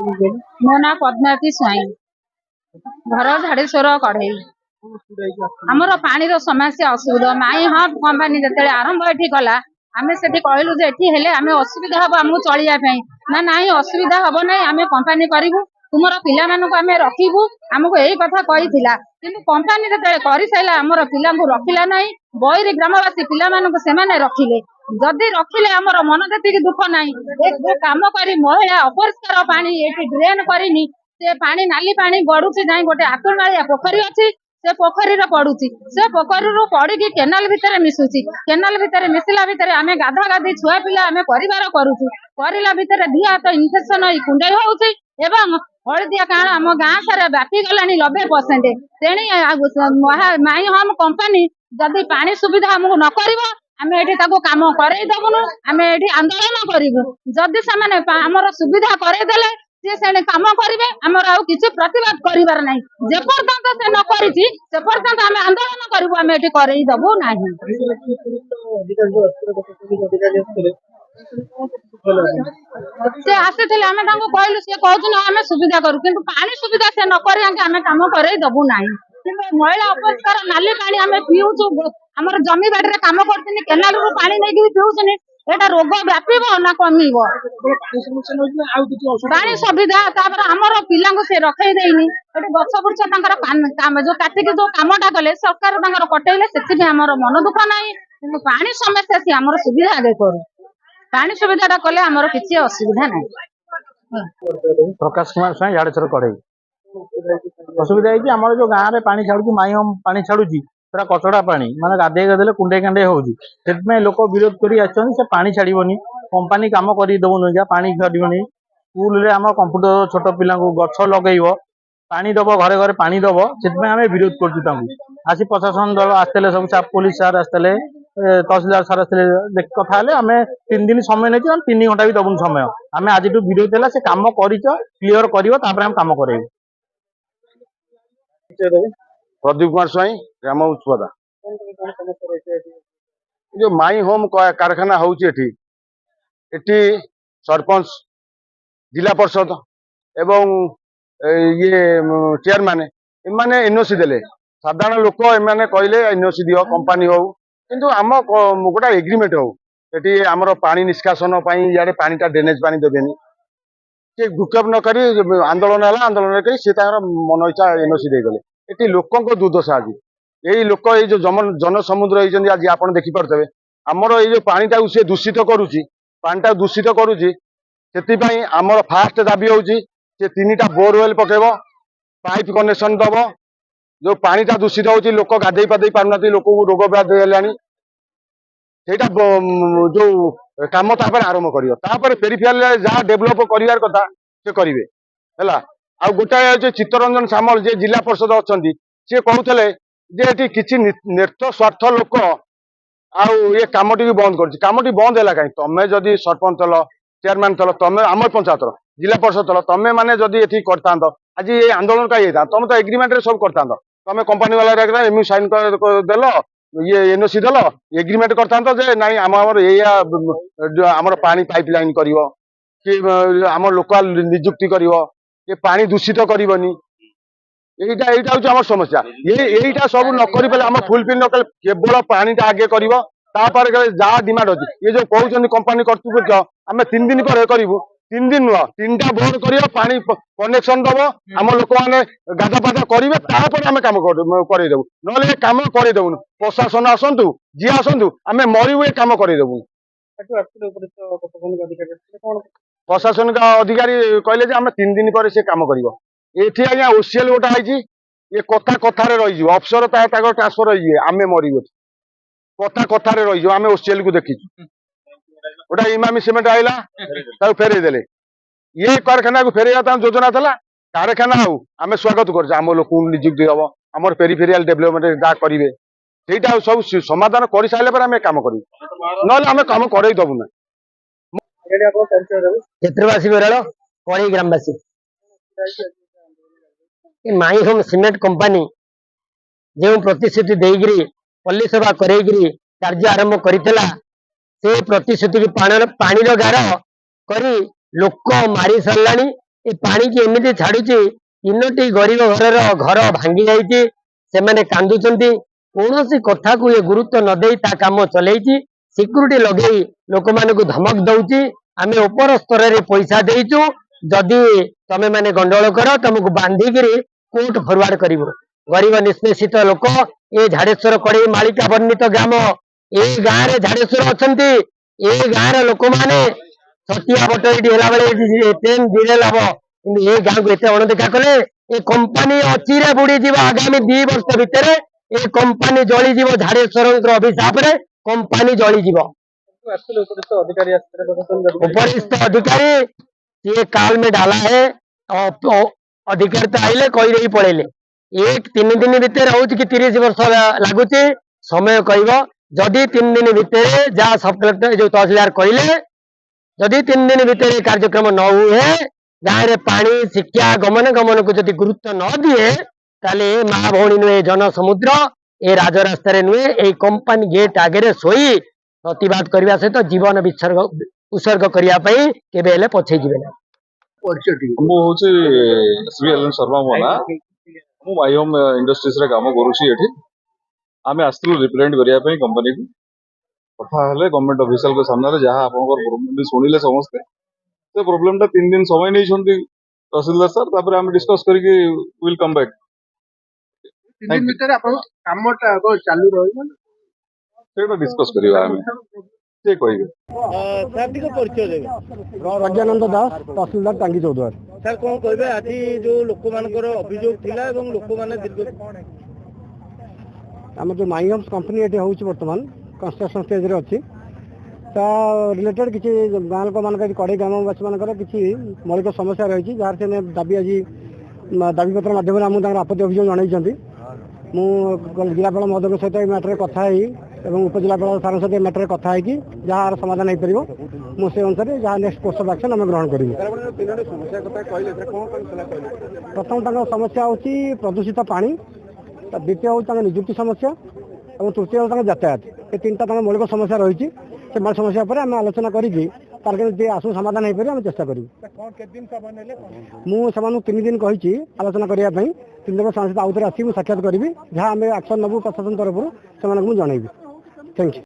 मो ना पद्मावती स्वाई घर झाड़ेश्वर कढ़ई आमर पानी समस्या असुविधा माई हाँ कंपानी जो आरंभ ये कला आम से कहलु आम असुविधा हम आमको चलिए ना ना असुविधा हम ना आम कंपानी करूँ तुम पिला आम रखू आमको यही कथा कही किंतु कंपानी जो कर सारा आमर पिला रखिला ना बईरी ग्रामवासी पिला से रखिले जदि रखिले आमर मन जी दुख ना कम कर महिला अपरिष्कार पानी ये ड्रेन करनी से पानी नाली पानी गड़ुची जाए गोटे आकुलमालिया पोखरी अच्छी से पोखरी पड़ुची से पोखरी पड़ी केनाल भितर मिशुची केनाल भितर मिसिला भितर आम गाधा गाधी छुआ पिला आम परिवार करुचु करला भितर दी हाथ इनफेक्शन कुंडई होउची एवं हलदिया काण आम गाँ सारा व्यापी गला 90% तेणी माई होम कंपानी जदि पानी सुविधा आमको न करिवो आम ये कम करईदेबुनु आम ये आंदोलन करूँ जदि से आमर सुविधा करदेले से कम करेंगे आमर आउ किसी प्रतिवाद कर जेपर्यंत से न करी से पर्यंत आम आंदोलन करूँ आम ये करईदेबू ना से आसी आम कहलु सी कहूँ आम सुविधा करूँ कि पानी सुविधा से नक आम कम करईदेबू ना महिला अपरिष्कार नाली पानी आम पीऊँ आमर जमी बाड़ी में कम कर केनाल रू पानी नहीं पीऊँ एटा रोग व्यापीब ना कमिब पानी सुविधा आमर पिला से रखे देनी गछ बुर्छ जो काटिक जो कमटा कले सरकार कटेले से आमर मन दुख ना कि पानी समस्या सी आमर सुविधा आगे करू पानी सुविधा कले आमर किसी असुविधा ना। प्रकाश कुमार स्वाई झाड़ेश्वर कढ़ई असुविधा है आम जो गाँव में पानी छाड़ू माई हम पानी छाड़ुची पूरा कचड़ा पानी माने गाधे गदेले कुंडे कांडे होती लोक विरोध कर पानी छाड़बनी कंपानी कम करदेबुन पानी छाड़बनी स्कूल आम कंप्यूटर छोट पिला गछ लगेब पानी दब घरे घरे पानी दब से आम विरोध कर प्रशासन दल आसते सब पुलिस सार आसते तहसिलदार सार आसते कथा आम 3 दिन समय नहीं 3 घंटा भी दबुन समय आम आज विरोध है से कम कर क्लीयर कर कम कर प्रदीप कुमार स्वाई ग्राम उच्चपदा जो माई होम कारखाना होची सरपंच जिला परिषद एवं ये चेयरमैन एमाने एनओसी देले साधारण लोक एमाने कहले एनओसी दियो कंपनी हो किंतु आम गोटा एग्रीमेंट हो ये आमर पानी निष्कासन इे पानीटा ड्रेनेज पानी देवेनि से विक्षोभ न करी आंदोलन है आंदोलन कर मन इच्छा एनओसी देदेले ये लोकों दुर्दशा आज यही लोक ये जो जनसमुद्र होती आज आप देखिपे आमर ये जो पानीटा सी दूषित करुच्ची पानीटा दूषित करुच्ची से आमर फास्ट दाबी होची 3टा बोरवेल पकेब पाइप कनेक्शन दब जो पानीटा दूषित होची लोक गाधे पाधे पार लोक रोग व्याधि है जो कम आरंभ कर पेरिफेराल जहाँ डेभलप कर कथा से करेंगे है आ गोटाए चित्तरंजन सामल जे जिला परिषद अच्छा सी कहते जे किसी नेत्र स्वार्थ लोक ये कमटी बंद करमटी बंद है कहीं तुम्हें जदि सरपंच थल चेयरमैन थल तुम्हें आम पंचायत जिला परिषद थल तुम्हें मैंने जदि ये करता आज ये आंदोलन कहीं तुम तो एग्रीमेंट सब करता तुम्हें कंपनी वाला एम साइन देल ये एनओसी देल एग्रीमेंट करता ना आम पानी पाइप लाइन कर आम लोकाल निजुक्ति कर पानी दूषित करनी यहीटा हूँ आम समस्या यहीटा सब नक आम फुलफिल न केवल पानीटा आगे कर जहाँ डिमांड अच्छी ये जो कहते कंपानी कर्तृपक्ष आम 3 दिन पर करूँ 3 दिन नुह 3टा बोर कर पानी कनेक्शन दब आम लोक मैंने गाधा पाधा करेंगे आम कम करदेबू ना कम करदेबुन प्रशासन आसतु जी आसतु आम मरबू ये कम करदेबू प्रशासनिक अधिकारी कहले आम 3 दिन पर से कम कर ये आज्ञा ओसीएल गोटा है ये कथा कथार रही अफसर ट्रांसफर रही आम मरबू कथा कथार रही आम ओसीएल को देखी गोटा इमामी सीमेंट आईला फेरे देले ये कारखाना को फेरे योजना था कारखाना हो आम स्वागत कर आम लोक निजुक्ति हम आम पेरिफेरियाल डेभलपमेंट जहाँ करेंगे सहीटा सब समाधान कर सारे आम कम कर ना आम कम करदेबू ना क्षेत्रवासी बेराल कढ़ई ग्रामवासी माई होम सीमेंट कंपानी जो प्रतिश्रुति देकरी पल्ली सभा करेकरी कार्य आरंभ करथिला से प्रतिश्रुति की पानी गार करी लोक मारी सरलानी ए पानी की एमती छाड़ुची 3टी गरीब घर घर भांगी जाइए से कांदुचंती कौन सी कथा को ये गुरुत्व न दे ता काम चलई सिक्यूरीटी लगे लोक मान धमक दौची आम ऊपर स्तर में पैसा देचु जदि तमे माने गंडोल कर तुमको बांधिकी कोर्ट फरवर्ड कर गरीब निष्पेषित लोक ए झाड़ेश्वर कड़े मालिका वर्णित ग्राम ए गाँव में झाड़ेश्वर अच्छा ए गाँव लोक मैंने छटिया बटरी है ट्रेन डिरेल हम कि ये गाँव को एत अणदेखा कले ए कंपानी अचिरे बुड़ी जीव आगामी 2 वर्ष भितर ए कंपानी जली जीव झाड़ेश्वर अभिशाप रे कंपानी जली जीव उपरिस्थ अधिकारी ये काल में डाला है अधिकारी तो आइले कही पड़ेले 3 दिन भितर हूँ कि 30 वर्ष लगुच समय कह जदि 3 दिन भितर जहाँ सब कलेक्टर जो तहसीलदार कहले जदि 3 दिन भितर कार्यक्रम न हुए गाँव में पानी शिक्षा गमन गमन को जदि गुरुत्व न दिए ताले माँ भौणी नुहे जन समुद्र ए राजरास्तार नुहे ये कंपानी गेट आगे शोई प्रतिवाद करने सहित जीवन उत्सर्ग करने के पछे जी ना शर्मा मो ना मु माइहोम इंडस्ट्रीज रे काम करूछी एठी आमे आस्तिलु रिप्रेजेंट करिया पई कंपनी को कथा हले गवर्नमेंट ऑफिशियल के सामने रे जहां आपनकर प्रॉब्लम भी सुनिले समस्ते से प्रॉब्लम ता 3 दिन समय नै छंती तहसीलदार सर तापर आमे डिस्कस करके विल कम बैक 3 दिन भीतर आपन कामटा चालू रहइबो सेटा डिस्कस करिवा आमे से कहिबे सर टिको परिचय देबे प्रज्ञानंद दास तहसीलदार टांगी चौद्वार सर कोन कहबे आथि जो लोक मानकर अभियोग थिला एवं लोक माने दीर्घ आम जो माई होम्स कंपनी ये हूँ बर्तमान कंस्ट्रक्शन स्टेज रे अच्छी ता रिलेटेड किसी गाँव लोक मान कड़े ग्रामवासी मान किसी मौलिक समस्या रही जहाँ से दाबी आज दाबी पत्र माध्यम आम आपत्ति अभियोग जनई जिलापाल महोदय सहित मैटर कथा एवं उपजिलापाल सार सहित मैटर कथा है जहाँ समाधान हो पार मुझे अनुसार जहाँ नेक्स्ट कोर्स ऑफ एक्शन आम ग्रहण करूँ प्रथम समस्या हूँ प्रदूषित पानी द्वितीय हूँ निजुक्ति समस्या और तृतीय हूँ यातायात ये 3टा मौलिक समस्या रही से मौलिक समस्या पर आम आलोचना करके आसु समाधान हो पारे आम चेष्टा करूँ मुझे 3 दिन कही आलोचना करने 3 दिन सहित आउे आसी साक्षात करी जहाँ आम एक्शन नबू प्रशासन तरफ से जनइबी थैंक यू।